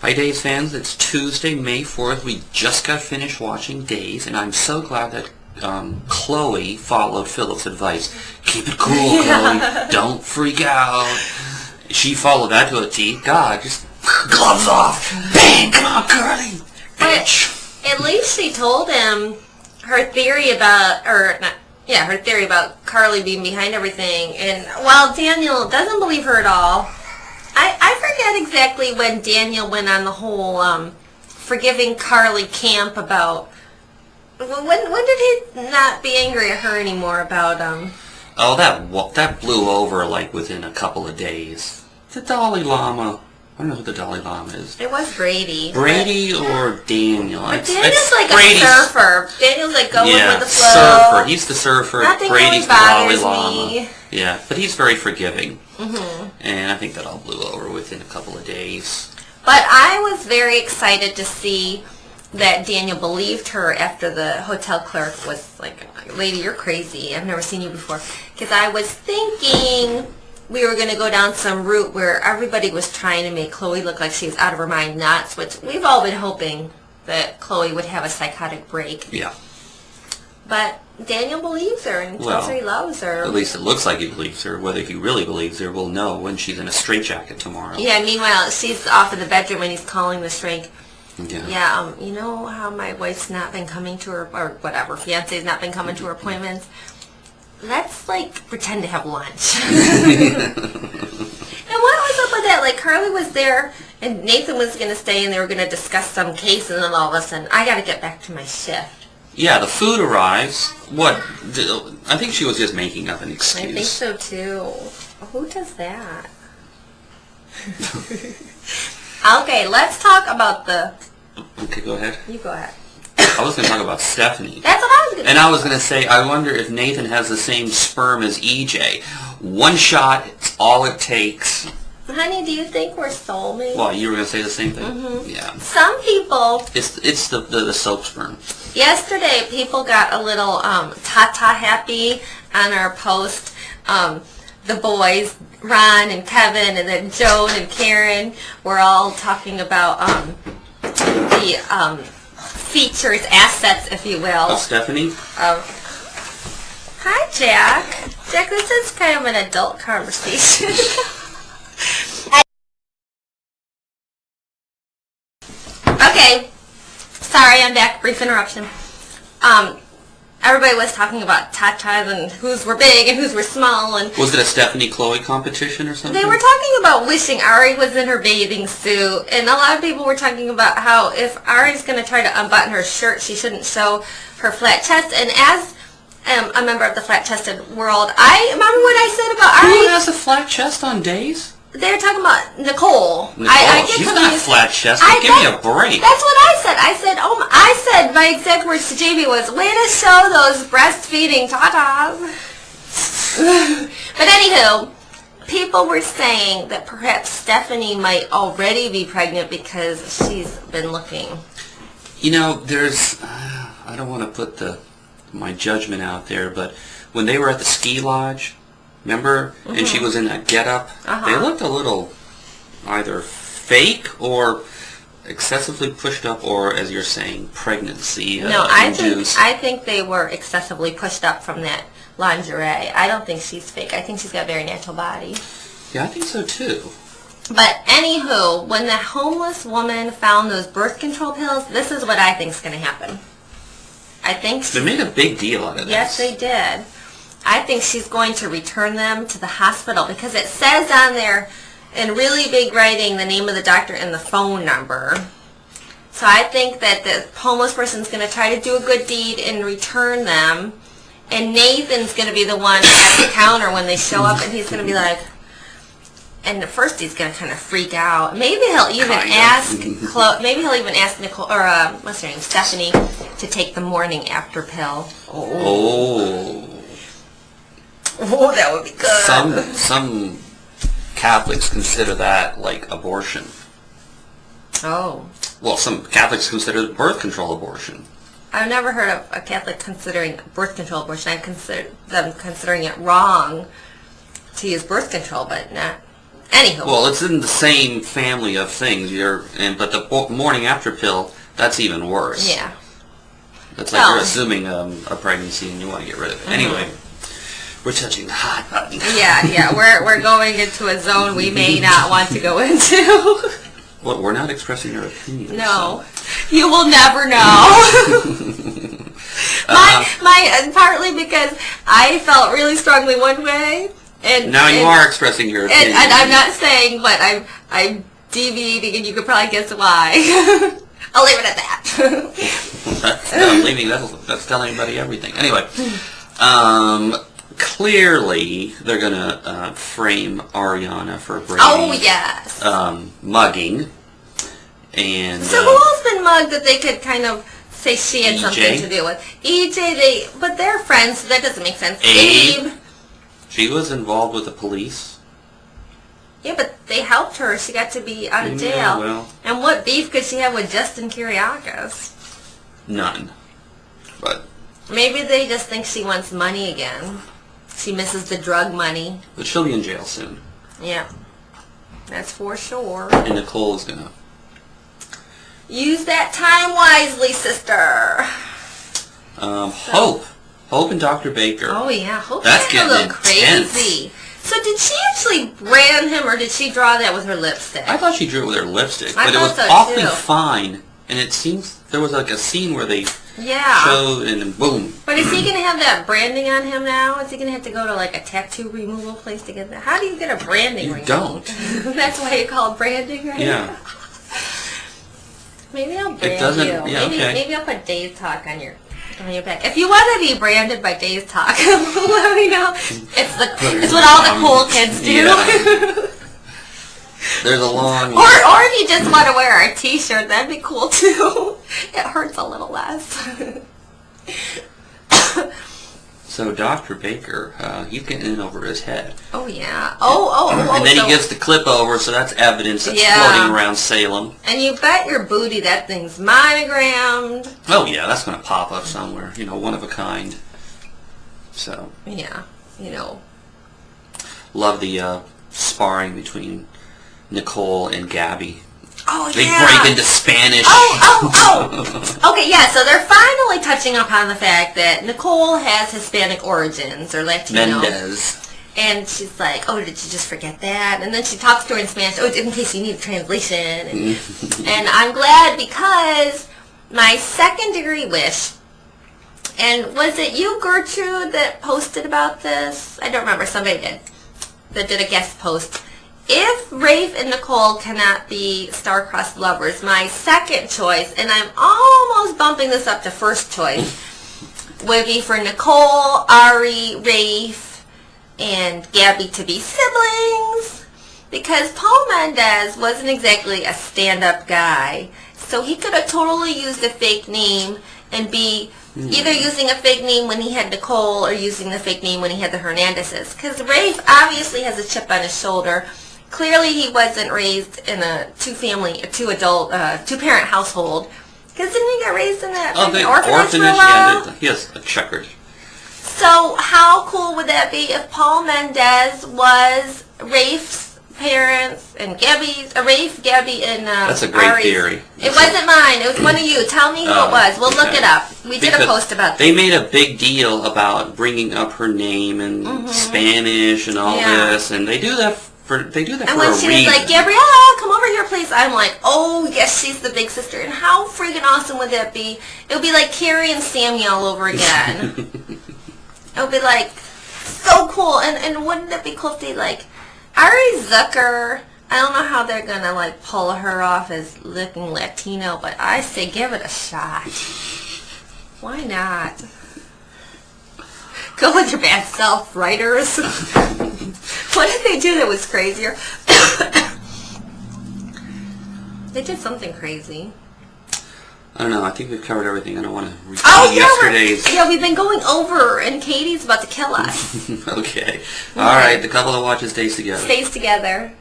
Hi Days fans, it's Tuesday, May 4th. We just got finished watching Days, and I'm so glad that Chloe followed Philip's advice. Keep it cool, Chloe. Don't freak out. She followed that to a T. God, just gloves off. Bang! Come on, Curly. Bitch. At least she told him her theory about, her theory about Carly being behind everything. And while Daniel doesn't believe her at all, I forget exactly when Daniel went on the whole forgiving Carly camp about. When did he not be angry at her anymore about Oh, that blew over like within a couple of days. The Dalai Lama. I don't know who the Dalai Lama is. It was Brady. Brady or Daniel. But Daniel's like Brady's, a surfer. Daniel's like going with the flow. Surfer. He's the surfer. Nothing Brady's really the Dalai bothers Lama. me. Yeah, but he's very forgiving. Mm-hmm. And I think that all blew over within a couple of days. But I was very excited to see that Daniel believed her after the hotel clerk was like, "Lady, you're crazy. I've never seen you before." Because I was thinking we were going to go down some route where everybody was trying to make Chloe look like she was out of her mind nuts, which we've all been hoping that Chloe would have a psychotic break. Yeah. But Daniel believes her and tells her he loves her. At least it looks like he believes her. Whether he really believes her, we'll know when she's in a straitjacket tomorrow. Yeah, meanwhile, she's off in the bedroom and he's calling the shrink. Yeah. You know how my wife's not been coming to her, or whatever, fiance's not been coming to her appointments? Let's, like, pretend to have lunch. And what was up with that? Like, Carly was there, and Nathan was going to stay, and they were going to discuss some case, and then all of a sudden, I got to get back to my shift. Yeah, the food arrives. What? I think she was just making up an excuse. I think so, too. Who does that? Okay, let's talk about the... Okay, go ahead. You go ahead. I was going to talk about Stephanie. That's what I was going to say. And I was going to say, I wonder if Nathan has the same sperm as EJ. One shot, it's all it takes. Honey, do you think we're soulmates? Well, you were going to say the same thing? Mm-hmm. Yeah. Some people... It's the soap sperm. Yesterday, people got a little ta-ta happy on our post. The boys, Ron and Kevin, and then Joan and Karen, were all talking about the features, assets, if you will. Of Stephanie? Hi, Jack. Jack, this is kind of an adult conversation. Okay. Sorry, I'm back. Brief interruption. Everybody was talking about tatas and whose were big and whose were small. And was it a Stephanie-Chloe competition or something? they were talking about wishing Ari was in her bathing suit. And a lot of people were talking about how if Ari's going to try to unbutton her shirt, she shouldn't show her flat chest. And as a member of the flat-chested world, I remember what I said about Ari. Who has a flat chest on Days? They were talking about Nicole. She's not flat chested. Give me a break. That's what I said. I said my exact words to JB was, way to show those breastfeeding tatas. But anywho, people were saying that perhaps Stephanie might already be pregnant because she's been looking. You know, there's, I don't want to put my judgment out there, but when they were at the ski lodge, remember? Mm-hmm. And she was in that get-up. They looked a little either fake or excessively pushed up, or, as you're saying, pregnancy No, I think they were excessively pushed up from that lingerie. I don't think she's fake. I think she's got a very natural body. Yeah, I think so, too. But anywho, when the homeless woman found those birth control pills, this is what I think is going to happen. I think... They made a big deal out of this. Yes, they did. I think she's going to return them to the hospital because it says on there in really big writing the name of the doctor and the phone number. So I think that the homeless person's going to try to do a good deed and return them. And Nathan's going to be the one at the counter when they show up, and he's going to be like, and at first he's going to kind of freak out. Maybe he'll even ask Nicole, or what's her name, Stephanie, to take the morning after pill. Oh, that would be good. Some Catholics consider that like abortion. Oh. Well, some Catholics consider birth control abortion. I've never heard of a Catholic considering birth control abortion. I've considered them considering it wrong to use birth control, but not Anywho. Well, it's in the same family of things. But the morning after pill, that's even worse. Yeah. That's like you're assuming a pregnancy and you want to get rid of it. Anyway, we're touching the hot button. Yeah. We're going into a zone we may not want to go into. Well, we're not expressing our opinions. No. So. You will never know. Partly because I felt really strongly one way. And now you are expressing your opinion. And I'm not saying, but I'm deviating, and you could probably guess why. I'll leave it at that. I'm leaving. That's telling everybody everything. Anyway, clearly they're gonna frame Ariana for Brady. Oh yes. Mugging. And so who else been mugged that they could kind of say she had something to do with? EJ, but they're friends, so that doesn't make sense. Abe. She was involved with the police. Yeah, but they helped her. She got to be out of jail. Yeah, well. And what beef could she have with Justin Kiriakis? None. But maybe they just think she wants money again. She misses the drug money. But she'll be in jail soon. Yeah. That's for sure. And Nicole is going to use that time wisely, sister. Hope and Dr. Baker. Oh, yeah. Hope's That's getting a little intense. crazy. So did she actually brand him, or did she draw that with her lipstick? I thought she drew it with her lipstick. I but it was so awfully too. fine. And it seems there was like a scene where they Yeah. showed and then boom. But is he going to have that branding on him now? Is he going to have to go to like a tattoo removal place to get that? How do you get a branding You ring? don't. That's why you call it branding, right? Yeah. Maybe I'll brand It doesn't. you. Yeah, okay. Maybe I'll put Daystalk on your back. If you want to be branded by Daystalk, let me know. It's what all the cool kids do. Yeah. There's a long... Or if you just want to wear a t-shirt, that'd be cool too. It hurts a little less. So Dr. Baker, he's getting in over his head. Oh yeah. Oh. And then he gives the clip over, so that's evidence that's floating around Salem. And you bet your booty that thing's monogrammed. Oh yeah, that's going to pop up somewhere. You know, one of a kind. So. Yeah, you know. Love the sparring between Nicole and Gabby. Oh, they yeah. break into Spanish. Oh. Okay, yeah, so they're finally touching upon the fact that Nicole has Hispanic origins, or Latino. Mendez. And she's like, oh, did you just forget that? And then she talks to her in Spanish, oh, in case you need a translation. And I'm glad because my second degree wish, and was it you, Gertrude, that posted about this? I don't remember, somebody did, that did a guest post. If Rafe and Nicole cannot be star-crossed lovers, my second choice, and I'm almost bumping this up to first choice, would be for Nicole, Ari, Rafe, and Gabby to be siblings. Because Paul Mendez wasn't exactly a stand-up guy, so he could have totally used a fake name and be either using a fake name when he had Nicole or using the fake name when he had the Hernandezes. Because Rafe obviously has a chip on his shoulder. Clearly he wasn't raised in a two-parent household. Because didn't he get raised in that orphanage for a while? Yes, a checkered. So how cool would that be if Paul Mendez was Rafe's parents and Gabby's, Rafe, Gabby, and That's a great Ari's. theory. It wasn't mine. It was one of you. Tell me who it was. We'll look it up. We did a post about that. They made a big deal about bringing up her name in Spanish and all this, and they do that for a reason. And when she was like, Gabriella, come over here, please, I'm like, oh, yes, she's the big sister. And how freaking awesome would that be? It would be like Carrie and Sammy all over again. It would be like so cool. And wouldn't it be cool if they like Ari Zucker? I don't know how they're gonna like pull her off as looking Latino, but I say give it a shot. Why not? Go with your bad self, writers. What did they do that was crazier? They did something crazy. I don't know. I think we've covered everything. I don't want to repeat yesterday's. Yeah, we've been going over, and Katie's about to kill us. Okay. All right. The couple that watches Days Together. Stays together.